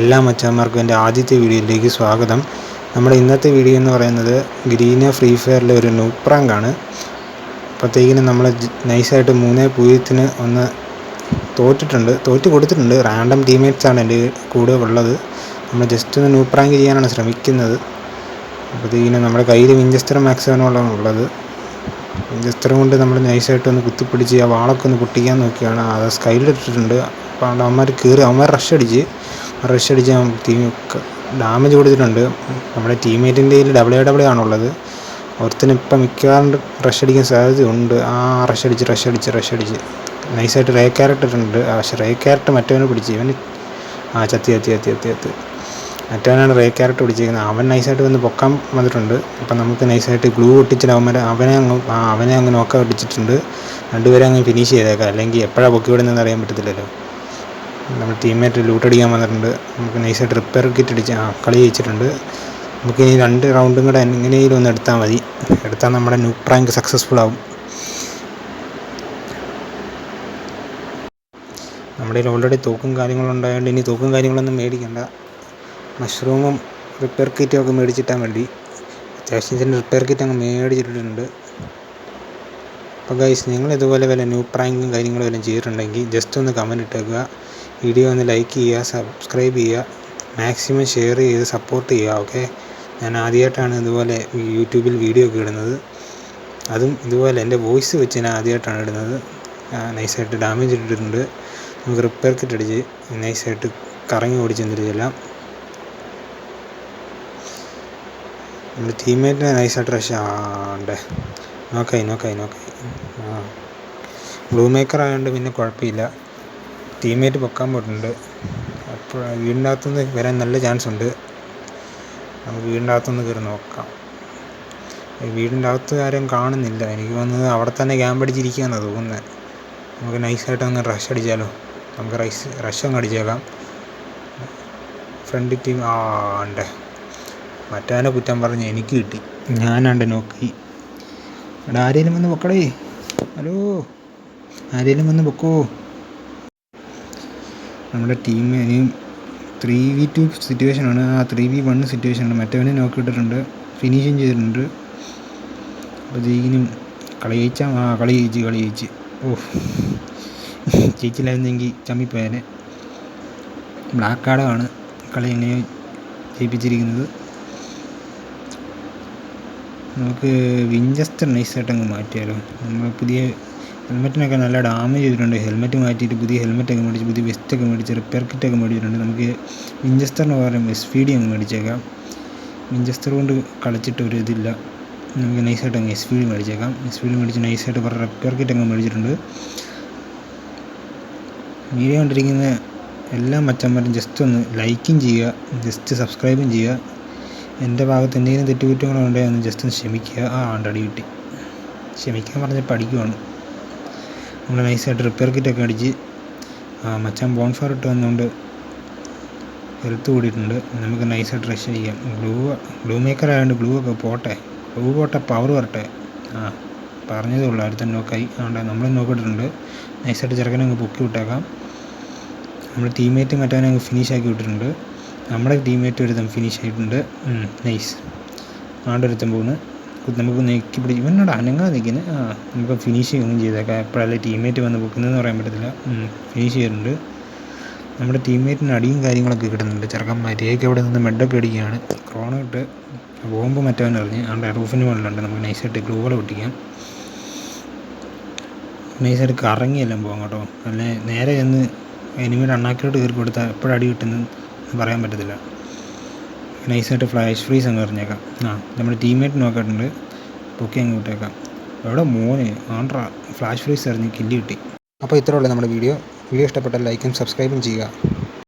എല്ലാ മച്ചാന്മാർക്കും എൻ്റെ ആദ്യത്തെ വീഡിയോയിലേക്ക് സ്വാഗതം. നമ്മുടെ ഇന്നത്തെ വീഡിയോ എന്ന് പറയുന്നത് ഗ്രീന ഫ്രീ ഫയറിലെ ഒരു നൂബ് പ്രാങ്കാണ്. അപ്പോഴത്തേക്കിനും നമ്മൾ നൈസായിട്ട് 3-0 ഒന്ന് തോറ്റ് കൊടുത്തിട്ടുണ്ട്. റാൻഡം ടീമേറ്റ്സാണ് എൻ്റെ കൂടെ ഉള്ളത്. നമ്മൾ ജസ്റ്റ് ഒന്ന് നൂബ് പ്രാങ്ക് ചെയ്യാനാണ് ശ്രമിക്കുന്നത്. അപ്പോഴത്തേക്കിനും നമ്മുടെ കയ്യിൽ വിഞ്ചസ്റ്റർ മാക്സിമമാണ് ഉള്ളത്. വിഞ്ചസ്റ്റർ കൊണ്ട് നമ്മൾ നൈസായിട്ടൊന്ന് കുത്തിപ്പിടിച്ച് ആ വാളൊക്കെ ഒന്ന് പൊട്ടിക്കാൻ നോക്കിയാണ്. അത് സ്കൈലിട്ടിട്ടുണ്ട്. അപ്പോൾ അവന്മാർ റഷ് അടിച്ച് ടീം ഡാമേജ് കൊടുത്തിട്ടുണ്ട്. നമ്മുടെ ടീമേറ്റിൻ്റെ കയ്യിൽ ഡബിൾ ആണുള്ളത്. ഒരുത്തിന് ഇപ്പം മിക്കവാറും റഷ് അടിക്കാൻ സാധ്യതയുണ്ട്. റഷ് അടിച്ച് നൈസായിട്ട് റേ ക്യാരറ്റ് ഇട്ടുണ്ട്. പക്ഷേ റേ ക്യാരറ്റ് മറ്റവനെ പിടിച്ച് ഇവന് ചത്തി മറ്റവനാണ് റേ ക്യാരറ്റ് പിടിച്ചിരിക്കുന്നത്. അവൻ നൈസായിട്ട് വന്ന് പൊക്കാൻ വന്നിട്ടുണ്ട്. അപ്പം നമുക്ക് നൈസായിട്ട് ഗ്ലൂ ഒട്ടിച്ചിട്ട് അവനെ അങ്ങ് നോക്കാൻ ഒട്ടിച്ചിട്ടുണ്ട്. രണ്ടുപേരെ അങ്ങ് ഫിനിഷ് ചെയ്തേക്കാം. അല്ലെങ്കിൽ എപ്പോഴാണ് പൊക്കി വിടുന്നതെന്ന് അറിയാൻ പറ്റത്തില്ലല്ലോ. നമ്മൾ ടീമേറ്റ് ലൂട്ട് അടിക്കാൻ വന്നിട്ടുണ്ട്. നമുക്ക് നൈസായിട്ട് റിപ്പയർ കിറ്റ് അടിച്ച് കളി ജയിച്ചിട്ടുണ്ട്. നമുക്ക് ഇനി 2 റൗണ്ടും കൂടെ എങ്ങനെയെങ്കിലും ഒന്ന് എടുത്താൽ മതി. എടുത്താൽ നമ്മുടെ നൂബ് പ്രാങ്ക് സക്സസ്ഫുൾ ആവും. നമ്മുടെ കയ്യിൽ ഓൾറെഡി തോക്കും കാര്യങ്ങളുണ്ടായതുകൊണ്ട് ഇനി തോക്കും കാര്യങ്ങളൊന്നും മേടിക്കണ്ട. മഷ്റൂമും റിപ്പയർ കിറ്റും ഒക്കെ മേടിച്ചിട്ടാൽ മതി. അത്യാവശ്യത്തിന് റിപ്പയർ കിറ്റ് അങ്ങ് മേടിച്ചിട്ടുണ്ട്. അപ്പോൾ ഗൈസ്, നിങ്ങൾ ഇതുപോലെ വല്ല നൂബ് പ്രാങ്കും കാര്യങ്ങളും എല്ലാം ചെയ്തിട്ടുണ്ടെങ്കിൽ ജസ്റ്റ് ഒന്ന് കമൻറ്റ് ഇട്ടേക്കുക. വീഡിയോ ഒന്ന് ലൈക്ക് ചെയ്യുക, സബ്സ്ക്രൈബ് ചെയ്യുക, മാക്സിമം ഷെയർ ചെയ്ത് സപ്പോർട്ട് ചെയ്യുക. ഓക്കെ, ഞാൻ ആദ്യമായിട്ടാണ് ഇതുപോലെ യൂട്യൂബിൽ വീഡിയോ ഒക്കെ ഇടുന്നത്. അതും ഇതുപോലെ എൻ്റെ വോയിസ് വെച്ച് ഞാൻ ആദ്യമായിട്ടാണ് ഇടുന്നത്. നൈസായിട്ട് ഡാമേജ് ഇട്ടിട്ടുണ്ട്. നമുക്ക് റിപ്പയർ കിറ്റ് അടിച്ച് നൈസായിട്ട് കറങ്ങി ഓടിച്ചെന്നിരിച്ചെല്ലാം നമ്മുടെ ടീമേറ്റിനെ നൈസായിട്ട് റഷ് നോക്കായി ബ്ലൂ മേക്കർ ആയതുകൊണ്ട് പിന്നെ കുഴപ്പമില്ല. ടീമേറ്റ് പൊക്കാൻ പോയിട്ടുണ്ട്. അപ്പോൾ വീടിൻ്റെ അകത്തുനിന്ന് വരാൻ നല്ല ചാൻസ് ഉണ്ട്. നമുക്ക് വീടിൻ്റെ അകത്തുനിന്ന് കയറി നോക്കാം. വീടിൻ്റെ അകത്ത് ആരും കാണുന്നില്ല. എനിക്ക് തോന്നുന്നത് അവിടെ തന്നെ ക്യാമ്പ് അടിച്ചിരിക്കുകയെന്നാണ് തോന്നുന്നത്. നമുക്ക് നൈസായിട്ട് അങ്ങ് റഷ് അടിച്ചാലോ. നമുക്ക് റഷ് അങ്ങ് അടിച്ചേക്കാം. ഫ്രണ്ട് ടീം മറ്റവനെ കുറ്റം പറഞ്ഞ് എനിക്ക് കിട്ടി. ഞാനാണ്ട് നോക്കി. ഇവിടെ ആരെങ്കിലും വന്ന് പൊക്കടേ. ഹലോ, ആരെങ്കിലും വന്ന് പൊക്കോ. നമ്മുടെ ടീം ഇനിയും 3v2 സിറ്റുവേഷനാണ്. 3v1 സിറ്റുവേഷനാണ്. മറ്റവനെ നോക്കിയിട്ടിട്ടുണ്ട്, ഫിനിഷിങ് ചെയ്തിട്ടുണ്ട്. അപ്പോൾ ജയിക്കിനും കളി ജയിച്ച് ജയിച്ചില്ലായിരുന്നെങ്കിൽ ചമ്മിപ്പോയനെ. ബ്ലാക്ക് കാർഡാണ് കളി എങ്ങനെ ജയിപ്പിച്ചിരിക്കുന്നത്. നമുക്ക് വിഞ്ചസ്റ്റർ നൈസായിട്ട് അങ്ങ് മാറ്റിയാലോ. നമ്മൾ പുതിയ ഹെൽമെറ്റിനൊക്കെ നല്ല ഡാമേജ് ചെയ്തിട്ടുണ്ട്. ഹെൽമെറ്റ് മാറ്റിയിട്ട് പുതിയ ഹെൽമെറ്റൊക്കെ മേടിച്ച് പുതിയ വെസ്റ്റൊക്കെ മേടിച്ച് റിപ്പയർ കിറ്റൊക്കെ മേടിച്ചിട്ടുണ്ട്. നമുക്ക് വിഞ്ചസ്റ്ററിന് പകരം SVD അങ്ങ് മേടിച്ചേക്കാം. വിഞ്ചസ്റ്റർ കൊണ്ട് കളിച്ചിട്ട് ഒരു ഇതില്ല. നമുക്ക് നൈസായിട്ട് അങ്ങ് SVD മേടിച്ചേക്കാം. SVD മേടിച്ച് നൈസായിട്ട് കുറേ റിപ്പയർ കിറ്റ് അങ്ങ് മേടിച്ചിട്ടുണ്ട്. വീഡിയോ കണ്ടിരിക്കുന്ന എല്ലാ മച്ചന്മാരും ജസ്റ്റ് ഒന്ന് ലൈക്കും ചെയ്യുക, ജസ്റ്റ് സബ്സ്ക്രൈബും ചെയ്യുക. എൻ്റെ ഭാഗത്ത് എന്തെങ്കിലും തെറ്റുകുറ്റങ്ങളുണ്ടെങ്കിൽ ഒന്ന് ജസ്റ്റ് ഒന്ന് ക്ഷമിക്കുക. അടി കിട്ടി. ക്ഷമിക്കാൻ പറഞ്ഞ് പഠിക്കുവാണ്. നമ്മൾ നൈസായിട്ട് റിപ്പയർ കിറ്റൊക്കെ അടിച്ച് മച്ചാൻ ബോൺഫയർ ഇട്ട് വന്നുകൊണ്ട് ഹെൽത്ത് കൂടിയിട്ടുണ്ട്. നമുക്ക് നൈസായിട്ട് റഷ് ചെയ്യാം. ഗ്ലൂ മേക്കർ ആയതുകൊണ്ട് ഗ്ലൂ പോട്ടെ, പവർ വരട്ടെ. പറഞ്ഞതേ ഉള്ളൂ. അടുത്ത നോക്കായി നമ്മൾ നോക്കിയിട്ടുണ്ട്. നൈസായിട്ട് ചെറുക്കനെ അങ്ങ് പൊക്കി വിട്ടേക്കാം. നമ്മുടെ ടീമേറ്റ് മറ്റവനെ അങ്ങ് ഫിനിഷ് ആക്കി വിട്ടിട്ടുണ്ട്. നമ്മുടെ ടീമേറ്റ് ഒരുത്തം ഫിനിഷ് ആയിട്ടുണ്ട്. നൈസ്. ഒരുത്തം പോകുന്നു. നമുക്ക് നെക്കി പിടിച്ച് ഇവനോട് അനങ്ങാതെ നിൽക്കുന്നത്. നമുക്ക് ഫിനിഷിങ് ഒന്നും ചെയ്തേക്കാം. എപ്പോഴല്ലേ ടീമേറ്റ് വന്ന് പൊക്കുന്നതെന്ന് പറയാൻ പറ്റത്തില്ല. ഫിനിഷ് ചെയ്തിട്ടുണ്ട്. നമ്മുടെ ടീമേറ്റിന് അടിയും കാര്യങ്ങളൊക്കെ കിട്ടുന്നുണ്ട്. ചെറുക്കന്മാർ അവിടെ നിന്ന് മെഡൊക്കെ അടിക്കുകയാണ്. ക്രോണ ഇട്ട് ബോംബ് മറ്റവൻ എറിഞ്ഞ് റൂഫിന് മുകളിലുണ്ട്. നമുക്ക് നൈസായിട്ട് ഗ്ലൂകൾ പൊട്ടിക്കാം. നൈസായിട്ട് കറങ്ങിയെല്ലാം പോകാം കേട്ടോ. അല്ലെ നേരെ ചെന്ന് എനിമിയുടെ അണ്ണാക്കിലോട്ട് കയറി കൊടുത്താൽ എപ്പോഴടി കിട്ടുന്നത് പറയാൻ പറ്റത്തില്ല. നൈസായിട്ട് ഫ്ലാഷ് ഫ്രീസ് അങ്ങ് എറിഞ്ഞേക്കാം. നമ്മുടെ ടീമേറ്റ് നോക്കിയിട്ടുണ്ട്. പൊക്കി അങ്ങ് വിട്ടേക്കാം. എവിടെ മോനെ ഫ്ലാഷ് ഫ്രീസ് എറിഞ്ഞ് കില്ല് കിട്ടി. അപ്പോൾ ഇത്രയേ ഉള്ളൂ നമ്മുടെ വീഡിയോ ഇഷ്ടപ്പെട്ടാൽ ലൈക്കും സബ്സ്ക്രൈബും ചെയ്യുക.